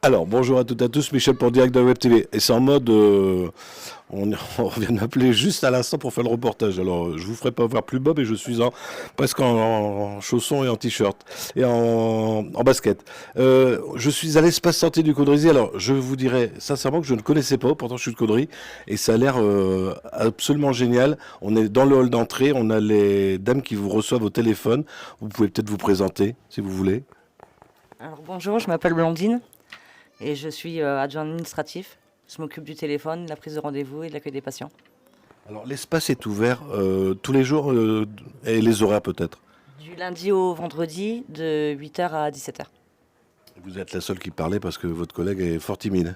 Alors, bonjour à toutes et à tous, Michel pour Direct de Web TV. Et c'est en mode, on vient de m'appeler juste à l'instant pour faire le reportage. Alors, je vous ferai pas voir plus bas, mais je suis presque en chaussons et en t-shirt et en basket. Je suis à l'espace santé du Caudrisier. Alors, je vous dirais sincèrement que je ne connaissais pas, pourtant je suis de Caudry, et ça a l'air absolument génial. On est dans le hall d'entrée, on a les dames qui vous reçoivent au téléphone. Vous pouvez peut-être vous présenter, si vous voulez. Alors bonjour, je m'appelle Blandine et je suis adjoint administratif. Je m'occupe du téléphone, de la prise de rendez-vous et de l'accueil des patients. Alors l'espace est ouvert tous les jours et les horaires peut-être. Du lundi au vendredi de 8h à 17h. Vous êtes la seule qui parlait parce que votre collègue est fort timide.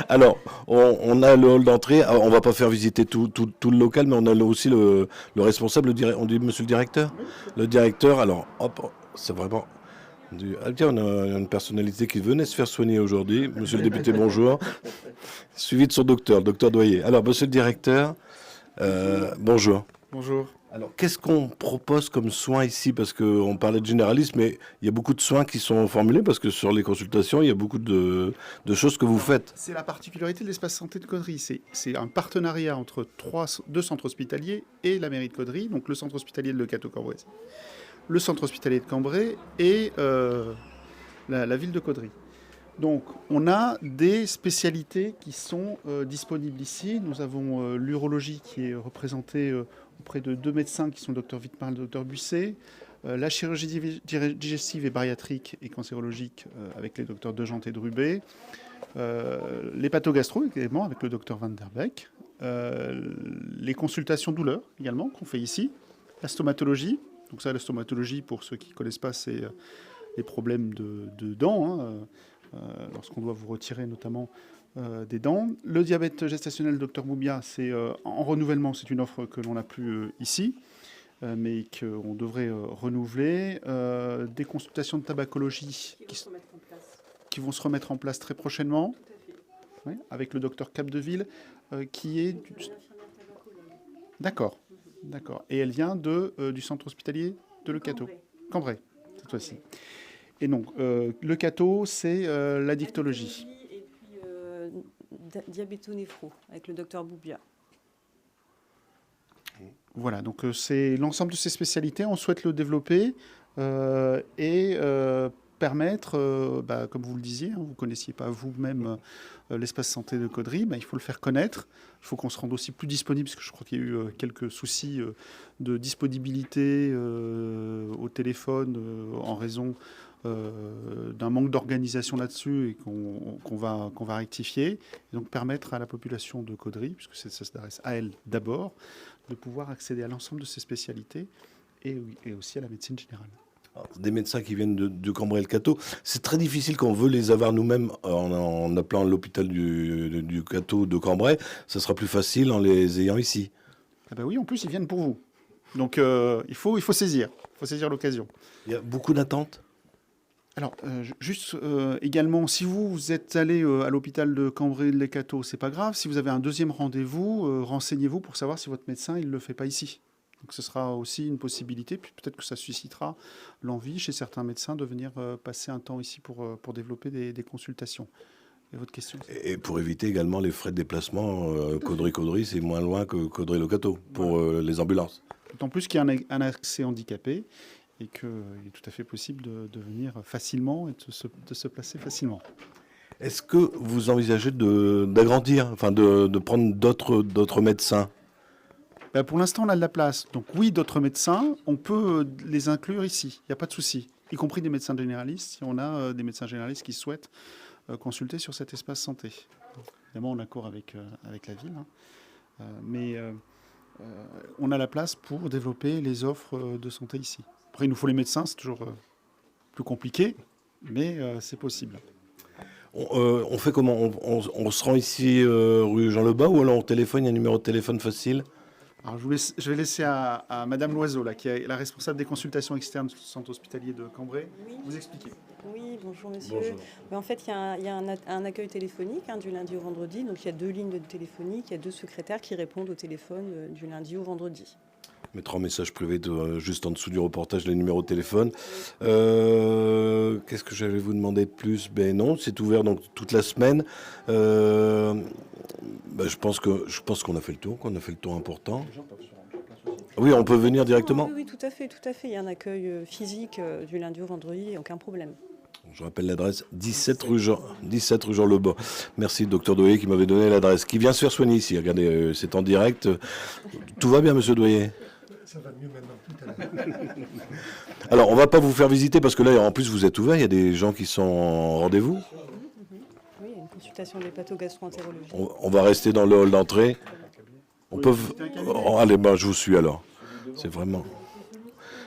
Alors, on a le hall d'entrée. Alors, on va pas faire visiter tout le local, mais on a aussi le responsable, on dit monsieur le directeur. Le directeur, alors, hop, c'est vraiment... Ah tiens, on a une personnalité qui venait se faire soigner aujourd'hui. Monsieur le député, bonjour. Suivi de son docteur, le docteur Doyer. Alors, monsieur le directeur, bonjour. Bonjour. Alors, qu'est-ce qu'on propose comme soins ici? Parce qu'on parlait de généralisme, mais il y a beaucoup de soins qui sont formulés, parce que sur les consultations, il y a beaucoup de choses que vous faites. C'est la particularité de l'espace santé de Caudry. C'est un partenariat entre deux centres hospitaliers et la mairie de Caudry, donc le centre hospitalier de Le Cateau-Cambrai, le centre hospitalier de Cambrai et la ville de Caudry. Donc, on a des spécialités qui sont disponibles ici. Nous avons l'urologie qui est représentée auprès de deux médecins qui sont le docteur Wittmar et le docteur Busset. La chirurgie digestive et bariatrique et cancérologique avec les docteurs Degente et Drubé. L'hépatogastro également avec le docteur Van der Beek. Les consultations douleurs également qu'on fait ici. La stomatologie. Donc ça, la stomatologie, pour ceux qui ne connaissent pas, c'est les problèmes de dents, hein, lorsqu'on doit vous retirer notamment des dents. Le diabète gestationnel, Dr Boubia, c'est en renouvellement, c'est une offre que l'on n'a plus ici, mais qu'on devrait renouveler. Des consultations de tabacologie qui vont se remettre en place très prochainement, oui, avec le docteur Capdeville, qui est... D'accord, d'accord. Et elle vient du centre hospitalier de Le Cateau. Cambrai, cette fois-ci. Et donc, Le Cateau, c'est la dictologie. Et puis diabéto-néphro, avec le docteur Boubia. Voilà, donc c'est l'ensemble de ces spécialités. On souhaite le développer et permettre, comme vous le disiez, hein, vous ne connaissiez pas vous-même l'espace santé de Caudry, il faut le faire connaître. Il faut qu'on se rende aussi plus disponible, parce que je crois qu'il y a eu quelques soucis de disponibilité au téléphone en raison d'un manque d'organisation là-dessus et qu'on va rectifier. Et donc permettre à la population de Caudry, puisque ça s'adresse à elle d'abord, de pouvoir accéder à l'ensemble de ces spécialités et aussi à la médecine générale. Alors, des médecins qui viennent de Cambrai et le Cateau, c'est très difficile quand on veut les avoir nous-mêmes en appelant l'hôpital du Cateau de Cambrai. Ça sera plus facile en les ayant ici. Ah ben oui, en plus, ils viennent pour vous. Donc il faut saisir l'occasion. Il y a beaucoup d'attentes. Alors, juste également, si vous êtes allé à l'hôpital de Cambrai-les-Cateaux, c'est pas grave. Si vous avez un deuxième rendez-vous, renseignez-vous pour savoir si votre médecin il le fait pas ici. Donc, ce sera aussi une possibilité. Puis peut-être que ça suscitera l'envie chez certains médecins de venir passer un temps ici pour développer des consultations. Et votre question? Et pour éviter également les frais de déplacement, Caudry-Caudry, c'est moins loin que Caudry-le-Cateau pour les ambulances. D'autant plus qu'il y a un accès handicapé et qu'il est tout à fait possible de venir facilement et de se placer facilement. Est-ce que vous envisagez d'agrandir, enfin de prendre d'autres médecins? Pour l'instant, on a de la place. Donc oui, d'autres médecins, on peut les inclure ici. Il n'y a pas de souci. Y compris des médecins généralistes, si on a des médecins généralistes qui souhaitent consulter sur cet espace santé. Évidemment, en accord avec la ville. Hein. Mais on a la place pour développer les offres de santé ici. Après, il nous faut les médecins, c'est toujours plus compliqué, mais c'est possible. On fait comment? On se rend ici rue Jean Lebas ou alors on téléphone, il y a un numéro de téléphone facile? Alors, je vais laisser à Madame Loiseau, là, qui est la responsable des consultations externes du centre hospitalier de Cambrai, Oui. vous expliquer. Oui, bonjour monsieur. Bonjour. Mais en fait, il y a un accueil téléphonique du lundi au vendredi. Donc il y a 2 lignes de téléphonique, il y a 2 secrétaires qui répondent au téléphone du lundi au vendredi. Mettre en message privé juste en dessous du reportage les numéros de téléphone. Qu'est-ce que j'allais vous demander de plus? Ben non, c'est ouvert donc toute la semaine. Je pense qu'on a fait le tour, qu'on a fait le tour important. Oui, on peut venir directement. Oui, tout à fait, tout à fait. Il y a un accueil physique du lundi au vendredi, aucun problème. Je rappelle l'adresse, 17 rue Jean Lebas. Merci, docteur Doyer, qui m'avait donné l'adresse. Qui vient se faire soigner ici. Regardez, c'est en direct. Tout va bien, monsieur Doyer? Ça va mieux maintenant, tout à l'heure. Alors, on ne va pas vous faire visiter parce que là, en plus, vous êtes ouvert. Il y a des gens qui sont en rendez-vous. Oui, il y a une consultation des patho-gastro-entérologiques. On va rester dans le hall d'entrée. On peut. Allez, je vous suis alors. C'est vraiment.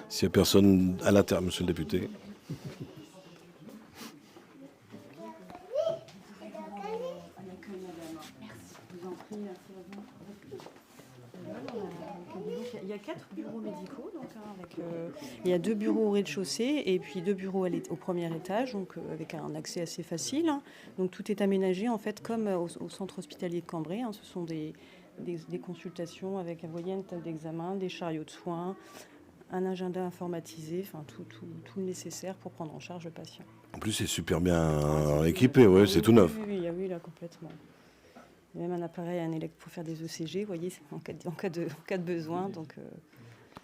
S'il n'y a personne à l'intérieur, monsieur le député. Il y a 4 bureaux médicaux, donc, il y a 2 bureaux au rez-de-chaussée et puis 2 bureaux au premier étage, donc avec un accès assez facile. Donc tout est aménagé en fait comme au centre hospitalier de Cambrai. Ce sont des consultations avec, vous voyez, une table d'examen, des chariots de soins, un agenda informatisé, enfin tout le nécessaire pour prendre en charge le patient. En plus, c'est super bien équipé, ouais, c'est tout neuf. Oui, là complètement. Il y a même un appareil pour faire des ECG, vous voyez, en cas de besoin. Donc,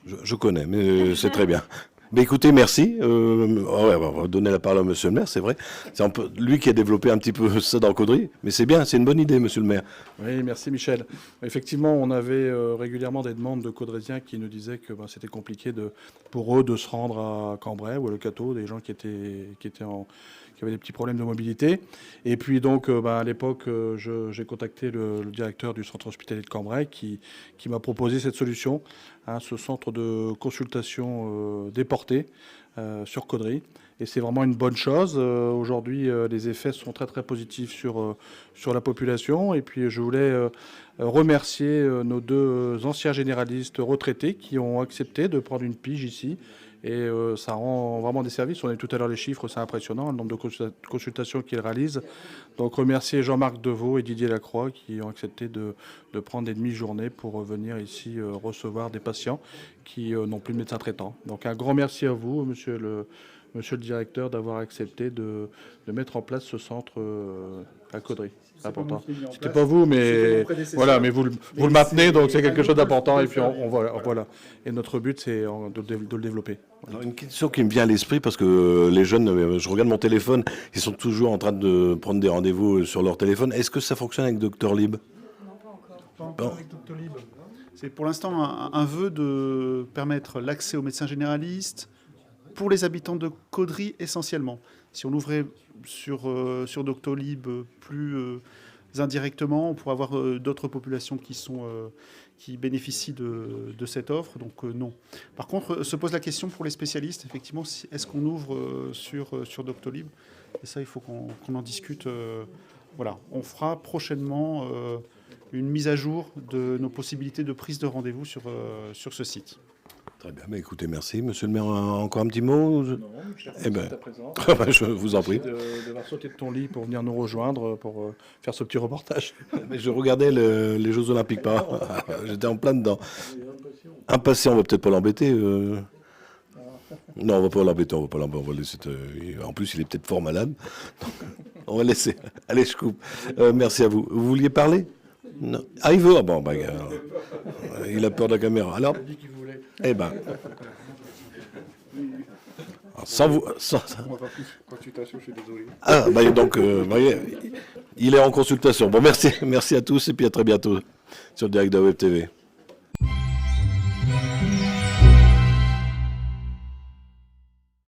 Je connais, mais c'est très bien. Mais écoutez, merci. On va donner la parole à monsieur le maire, c'est vrai. C'est un peu lui qui a développé un petit peu ça dans Caudry, mais c'est bien, c'est une bonne idée, monsieur le maire. Oui, merci Michel. Effectivement, on avait régulièrement des demandes de Caudrésiens qui nous disaient que c'était compliqué pour eux de se rendre à Cambrai ou à Le Cateau, des gens qui avaient des petits problèmes de mobilité. Et puis donc, à l'époque, j'ai contacté le directeur du centre hospitalier de Cambrai qui m'a proposé cette solution, ce centre de consultation déporté sur Caudry. Et c'est vraiment une bonne chose. Aujourd'hui, les effets sont très très positifs sur la population. Et puis je voulais remercier nos 2 anciens généralistes retraités qui ont accepté de prendre une pige ici. Et ça rend vraiment des services. On a eu tout à l'heure les chiffres, c'est impressionnant, le nombre de consultations qu'ils réalisent. Donc remercier Jean-Marc Deveau et Didier Lacroix qui ont accepté de prendre des demi-journées pour venir ici recevoir des patients qui n'ont plus de médecin traitant. Donc un grand merci à vous, monsieur le directeur, d'avoir accepté de mettre en place ce centre à Caudry. C'est important. C'était pas vous, mais voilà, mais vous le maintenez, donc c'est quelque chose d'important. Et puis voilà. Et notre but, c'est de le développer. Voilà. Alors, une question qui me vient à l'esprit, parce que les jeunes, je regarde mon téléphone, ils sont toujours en train de prendre des rendez-vous sur leur téléphone. Est-ce que ça fonctionne avec Doctolib? non, pas encore. Pas encore avec Doctolib. C'est pour l'instant un vœu de permettre l'accès aux médecins généralistes pour les habitants de Caudry essentiellement. Si on ouvrait sur Doctolib plus indirectement, on pourrait avoir d'autres populations qui bénéficient de cette offre, donc non. Par contre, se pose la question pour les spécialistes, effectivement, est-ce qu'on ouvre sur Doctolib? Et ça, il faut qu'on en discute. Voilà, on fera prochainement une mise à jour de nos possibilités de prise de rendez-vous sur ce site. Très bien, mais écoutez, merci. Monsieur le maire, encore un petit mot? Non, merci de ta présence. Je vous en prie. D'avoir sauté de ton lit pour venir nous rejoindre, pour faire ce petit reportage. Mais je regardais les Jeux Olympiques, j'étais en plein dedans. Impatient, on va peut-être pas l'embêter. Non, on va pas l'embêter, on va laisser. En plus, il est peut-être fort malade. On va laisser. Allez, je coupe. Merci à vous. Vous vouliez parler? Non. Ah, il veut. Ah, bon, il a peur de la caméra. Alors, eh ben. Sans vous. On va pas plus consultation, je suis désolé. Ah, donc, voyez, il est en consultation. Bon, merci à tous et puis à très bientôt sur le direct de Web TV.